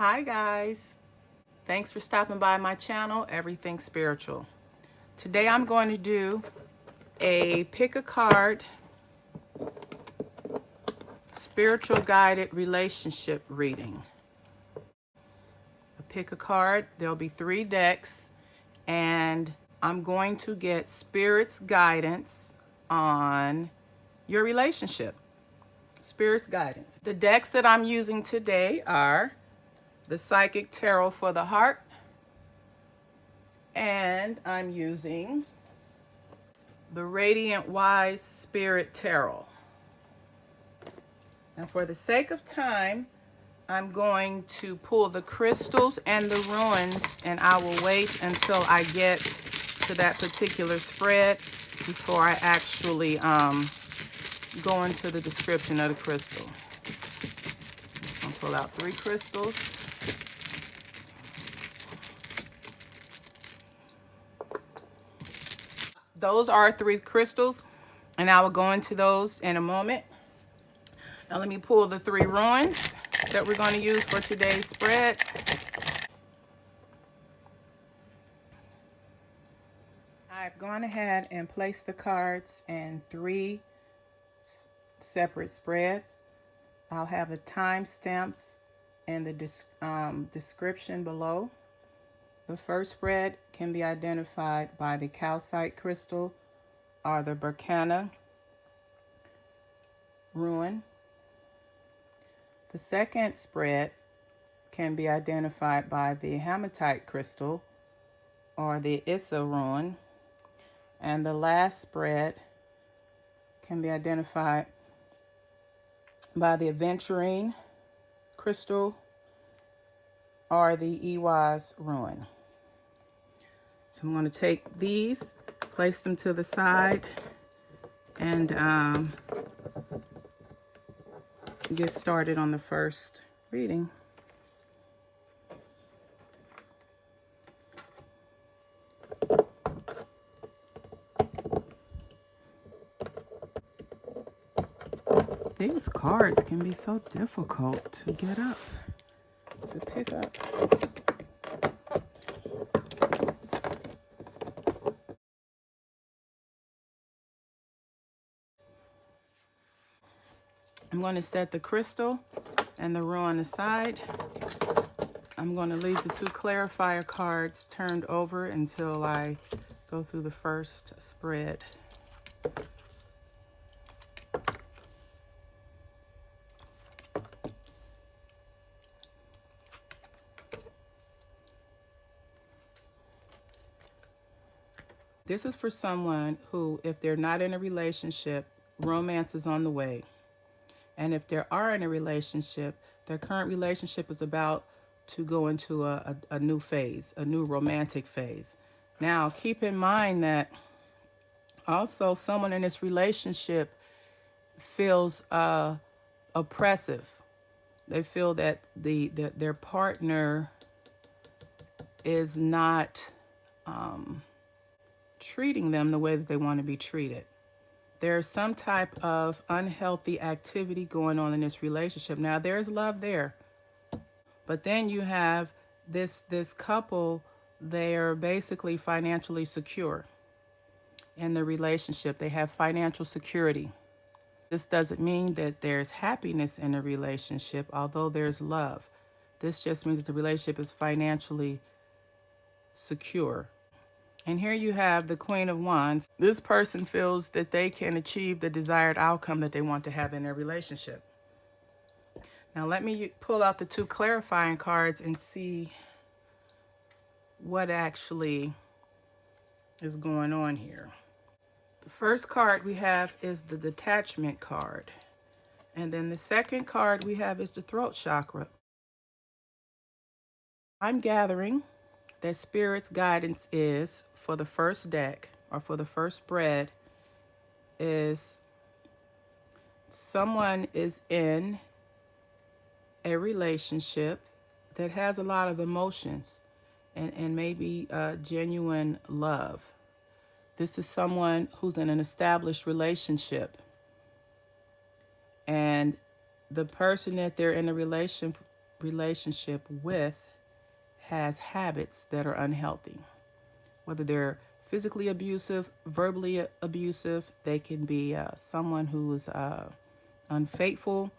Hi guys, thanks for stopping by my channel, Everything Spiritual. Today I'm going to do a pick a card spiritual guided relationship reading. Pick a card, there'll be 3 decks, and I'm going to get Spirit's guidance on your relationship. Spirit's guidance. The decks that I'm using today are the Psychic Tarot for the Heart, and I'm using the Radiant Wise Spirit Tarot. And for the sake of time, I'm going to pull the crystals and the ruins, and I will wait until I get to that particular spread before I actually go into the description of the crystal. I'm going to pull out 3 crystals. Those are 3 crystals, and I will go into those in a moment. Now let me pull the 3 ruins that we're going to use for today's spread. I've gone ahead and placed the cards in 3 separate spreads. I'll have the timestamps in the description below. The first spread can be identified by the Calcite crystal or the Berkana ruin. The second spread can be identified by the Hematite crystal or the Ehwaz ruin. And the last spread can be identified by the Adventurine crystal or the Ehwaz ruin. So I'm going to take these, place them to the side, and get started on the first reading. These cards can be so difficult to get up, to pick up. I'm going to set the crystal and the ruin aside. I'm going to leave the 2 clarifier cards turned over until I go through the first spread. This is for someone who, if they're not in a relationship, romance is on the way. And if they are in a relationship, their current relationship is about to go into a new phase, a new romantic phase. Now, keep in mind that also someone in this relationship feels oppressive. They feel that their partner is not treating them the way that they want to be treated. There's some type of unhealthy activity going on in this relationship. Now, there's love there, but then you have this couple. They are basically financially secure in the relationship. They have financial security. This doesn't mean that there's happiness in a relationship, although there's love. This just means that the relationship is financially secure. And here you have the Queen of Wands. This person feels that they can achieve the desired outcome that they want to have in their relationship. Now let me pull out the 2 clarifying cards and see what actually is going on here. The first card we have is the Detachment card. And then the second card we have is the Throat Chakra. I'm gathering that Spirit's guidance is, for the first deck, or for the first spread, is someone is in a relationship that has a lot of emotions and maybe genuine love. This is someone who's in an established relationship, and the person that they're in a relationship relationship with has habits that are unhealthy, whether they're physically abusive, verbally abusive. They can be someone who's unfaithful.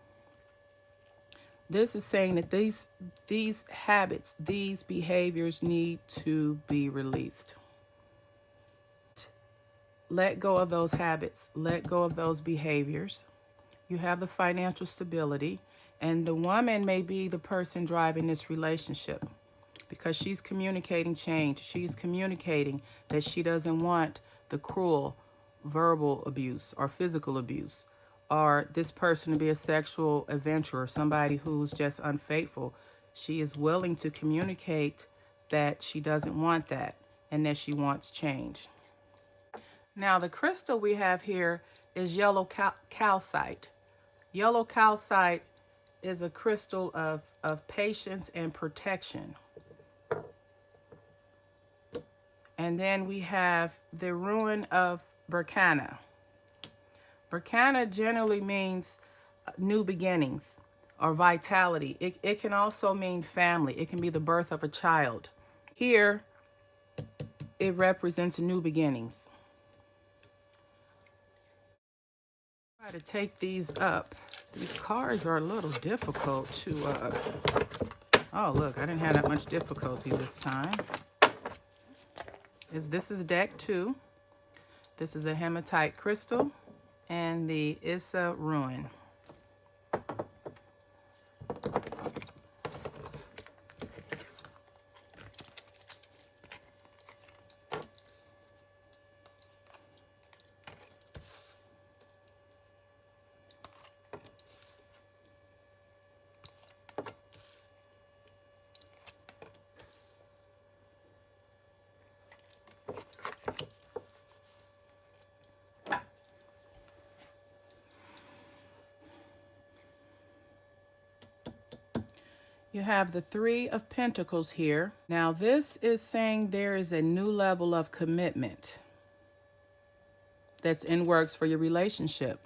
This is saying that these habits, these behaviors need to be released. Let go of those habits, let go of those behaviors. You have the financial stability, and the woman may be the person driving this relationship because she's communicating change. She's communicating that she doesn't want the cruel verbal abuse or physical abuse, or this person to be a sexual adventurer, somebody who's just unfaithful. She is willing to communicate that she doesn't want that and that she wants change. Now, the crystal we have here is yellow calcite. Yellow calcite is a crystal of patience and protection. And then we have the ruin of Berkana. Berkana generally means new beginnings or vitality. It can also mean family. It can be the birth of a child. Here, it represents new beginnings. Try to take these up. These cards are a little difficult to, oh look, I didn't have that much difficulty this time. This is deck 2. This is a hematite crystal and the Issa ruin. You have the 3 of Pentacles here. Now this is saying there is a new level of commitment that's in works for your relationship.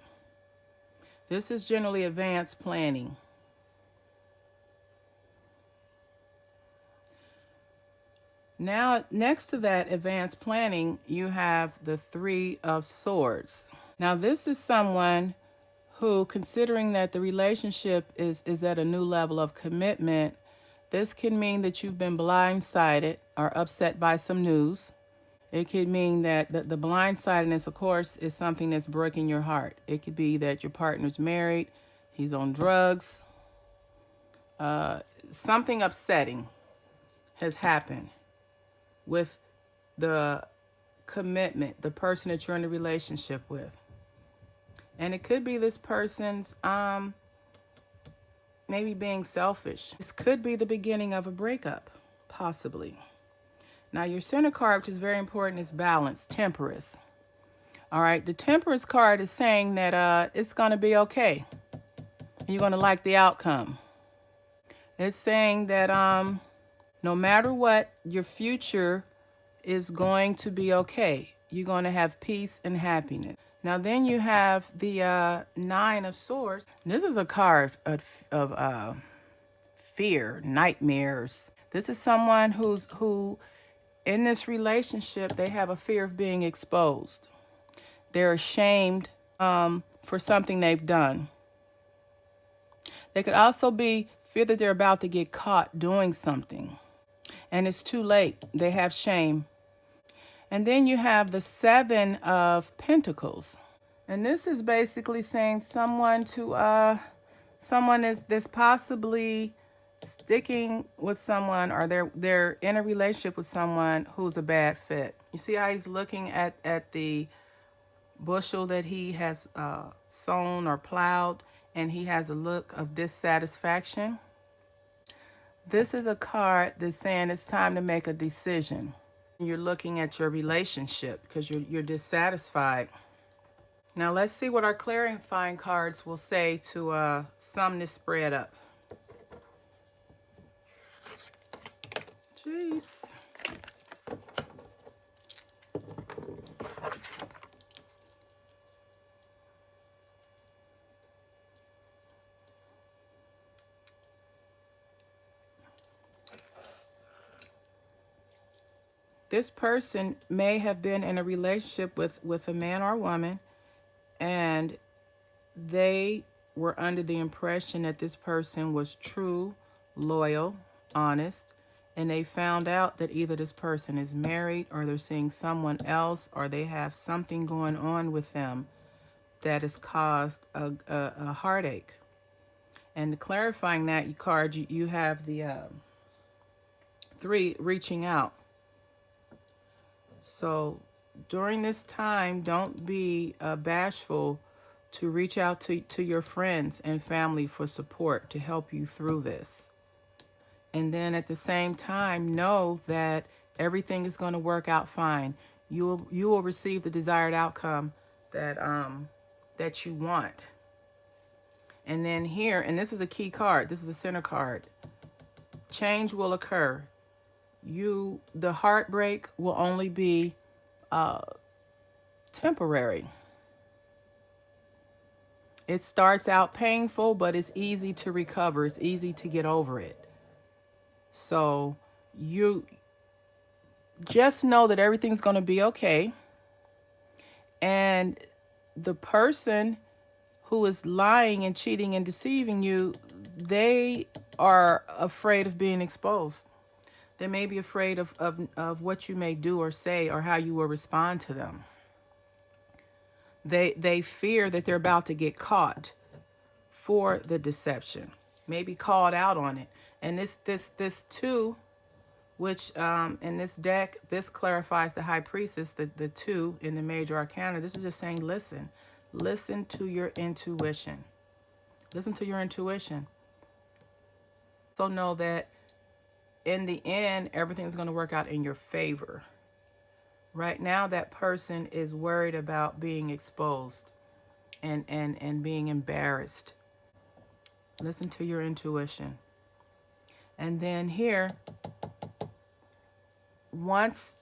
This is generally advanced planning. Now, next to that advanced planning, you have the 3 of Swords. Now this is someone who, considering that the relationship is at a new level of commitment, this can mean that you've been blindsided or upset by some news. It could mean that the blindsidedness, of course, is something that's breaking your heart. It could be that your partner's married, he's on drugs, something upsetting has happened with the commitment, the person that you're in a relationship with. And it could be this person's maybe being selfish. This could be the beginning of a breakup, possibly. Now, your center card, which is very important, is balance, temperance. All right, the temperance card is saying that it's going to be okay. You're going to like the outcome. It's saying that no matter what, your future is going to be okay. You're going to have peace and happiness. Now then you have the 9 of Swords. This is a card of fear, nightmares. This is someone who in this relationship, they have a fear of being exposed. They're ashamed for something they've done. They could also be fear that they're about to get caught doing something. And it's too late. They have shame. And then you have the 7 of Pentacles. And this is basically saying someone is this possibly sticking with someone, or they're in a relationship with someone who's a bad fit. You see how he's looking at the bushel that he has sown or plowed, and he has a look of dissatisfaction. This is a card that's saying it's time to make a decision. You're looking at your relationship because you're dissatisfied. Now let's see what our clarifying cards will say to sum this spread up. Jeez. this person may have been in a relationship with a man or a woman, and they were under the impression that this person was true, loyal, honest, and they found out that either this person is married or they're seeing someone else or they have something going on with them that has caused a heartache. And clarifying that card, you have the 3 reaching out. So during this time, don't be bashful to reach out to your friends and family for support to help you through this. And then at the same time, know that everything is going to work out fine. You will receive the desired outcome that you want. And then here, and this is a key card. This is a center card. Change will occur. The heartbreak will only be temporary. It starts out painful, but it's easy to recover. It's easy to get over it. So you just know that everything's going to be okay. And the person who is lying and cheating and deceiving you, they are afraid of being exposed. They may be afraid of what you may do or say or how you will respond to them. They fear that they're about to get caught for the deception, maybe called out on it. And this 2, which in this deck, this clarifies the high priestess, the 2 in the major arcana. This is just saying, listen to your intuition. Listen to your intuition. So know that in the end, everything's going to work out in your favor. Right now, that person is worried about being exposed and being embarrassed. Listen to your intuition. And then here, once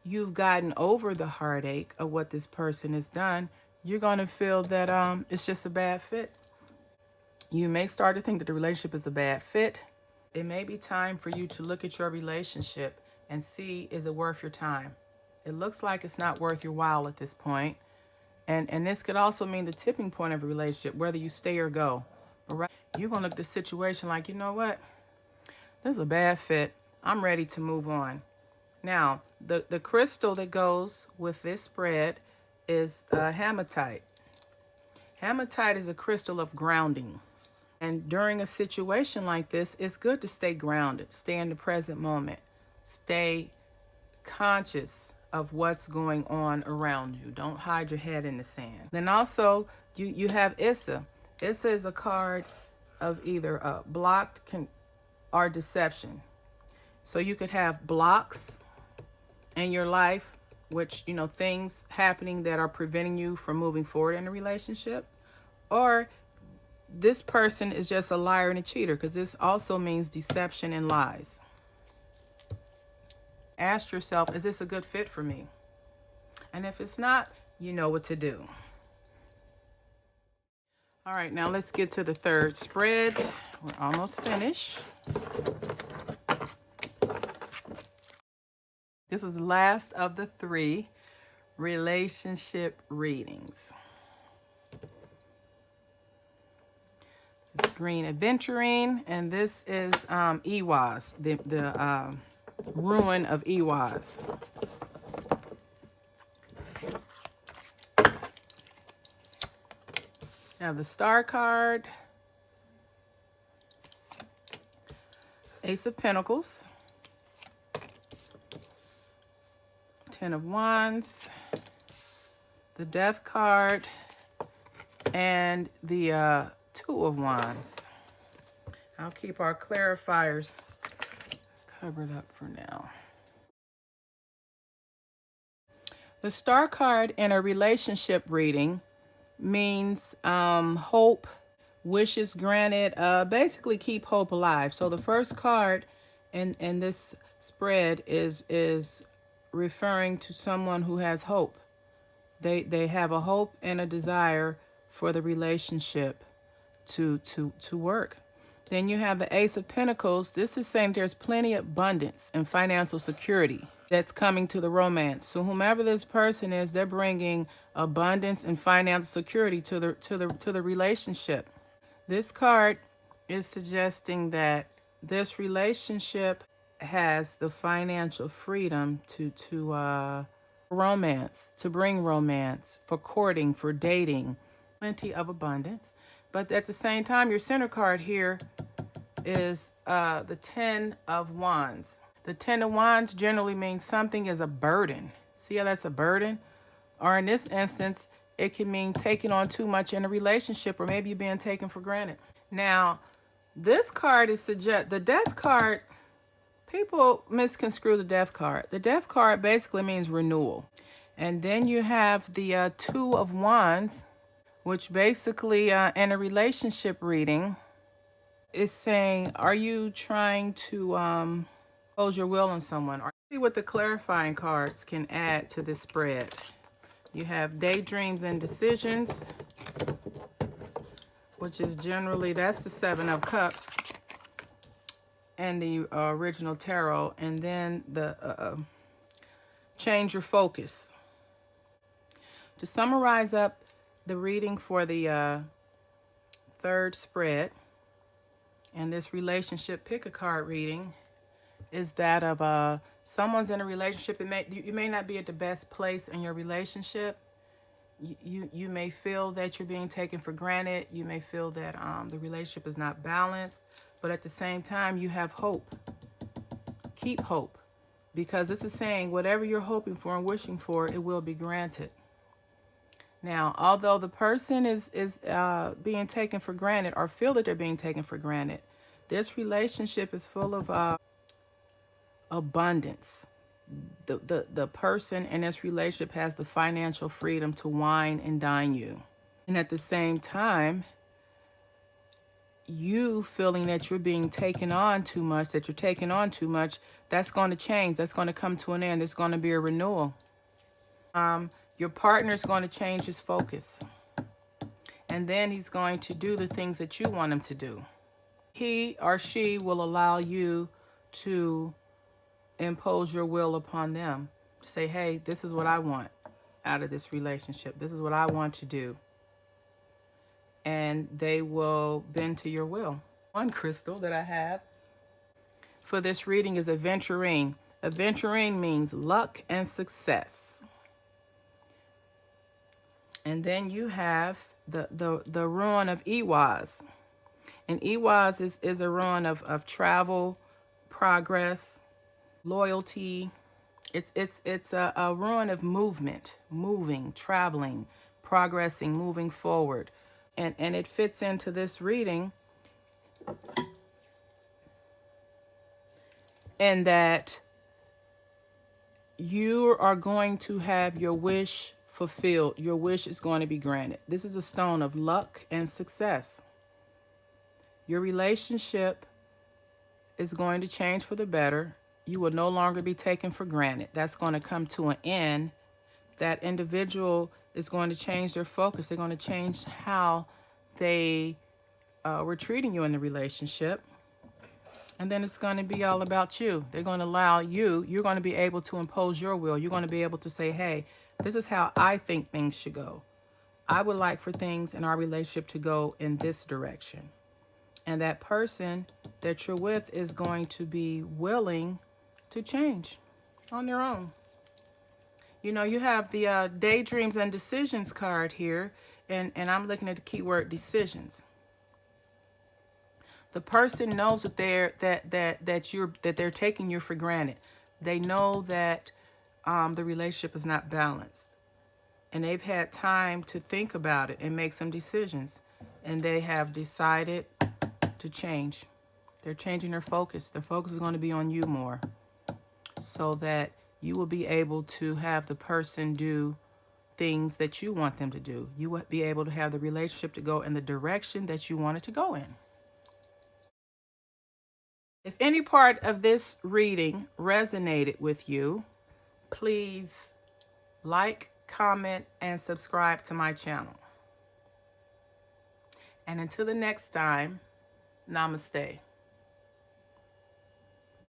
you've gotten over the heartache of what this person has done, you're going to feel that it's just a bad fit. You may start to think that the relationship is a bad fit. It may be time for you to look at your relationship and see, is it worth your time? It looks like it's not worth your while at this point. And this could also mean the tipping point of a relationship, whether you stay or go. But right, you're going to look at the situation like, you know what? This is a bad fit. I'm ready to move on. Now, the crystal that goes with this spread is hematite. Hematite is a crystal of grounding. And during a situation like this, it's good to stay grounded, stay in the present moment, stay conscious of what's going on around you. Don't hide your head in the sand. Then also, you have Issa. Issa is a card of either blocked or deception. So you could have blocks in your life, which, things happening that are preventing you from moving forward in a relationship, or this person is just a liar and a cheater, because this also means deception and lies. Ask yourself, is this a good fit for me? And if it's not, you know what to do. All right, now let's get to the third spread. We're almost finished. This is the last of the 3 relationship readings. This is green Adventurine, and this is Ehwaz, the ruin of Ehwaz. Now the star card, Ace of Pentacles, 10 of Wands, the Death card, and the 2 of Wands. I'll keep our clarifiers covered up for now. The star card in a relationship reading means hope, wishes granted, basically keep hope alive. So the first card in this spread is referring to someone who has hope. They have a hope and a desire for the relationship to work. Then you have the Ace of Pentacles. This is saying there's plenty of abundance and financial security that's coming to the romance. So whomever this person is, they're bringing abundance and financial security to the relationship. This card is suggesting that this relationship has the financial freedom to romance, to bring romance, for courting, for dating, plenty of abundance. But at the same time, your center card here is the Ten of Wands. The Ten of Wands generally means something is a burden. See how that's a burden? Or in this instance, it can mean taking on too much in a relationship, or maybe you're being taken for granted. Now, this card is the Death card. People misconstrue the Death card. The Death card basically means renewal. And then you have the Two of Wands, which basically in a relationship reading is saying, are you trying to impose your will on someone? Or see what the clarifying cards can add to this spread. You have daydreams and decisions, which is generally, that's the Seven of Cups and the original tarot. And then the change your focus. To summarize up the reading for the third spread and this relationship pick a card reading is that of someone's in a relationship. You may not be at the best place in your relationship. You may feel that you're being taken for granted. You may feel that the relationship is not balanced, but at the same time, you have hope. Keep hope, because this is saying whatever you're hoping for and wishing for, it will be granted. Now, although the person is being taken for granted or feel that they're being taken for granted, this relationship is full of abundance. The person in this relationship has the financial freedom to wine and dine you. And at the same time, you feeling that you're being taken on too much, that you're taking on too much, that's going to change. That's going to come to an end. There's going to be a renewal. Your partner's going to change his focus. And then he's going to do the things that you want him to do. He or she will allow you to impose your will upon them. Say, hey, this is what I want out of this relationship. This is what I want to do. And they will bend to your will. One crystal that I have for this reading is Adventurine. Adventurine means luck and success. And then you have the rune of Ehwaz. And Ehwaz is a rune of travel, progress, loyalty. It's a rune of movement, moving, traveling, progressing, moving forward. And it fits into this reading in that you are going to have your wish fulfilled. Your wish is going to be granted. This is a stone of luck and success. Your relationship is going to change for the better. You will no longer be taken for granted. That's going to come to an end. That individual is going to change their focus. They're going to change how they were treating you in the relationship. And then it's going to be all about you. They're going to allow you're going to be able to impose your will. You're going to be able to say, hey, this is how I think things should go. I would like for things in our relationship to go in this direction. And that person that you're with is going to be willing to change on their own. You know, you have the daydreams and decisions card here, and I'm looking at the keyword decisions. The person knows that they're taking you for granted. They know that the relationship is not balanced, and they've had time to think about it and make some decisions, and they have decided to change. They're changing their focus. Their focus is going to be on you more, so that you will be able to have the person do things that you want them to do. You will be able to have the relationship to go in the direction that you want it to go in. If any part of this reading resonated with you, please like, comment, and subscribe to my channel. And until the next time, namaste.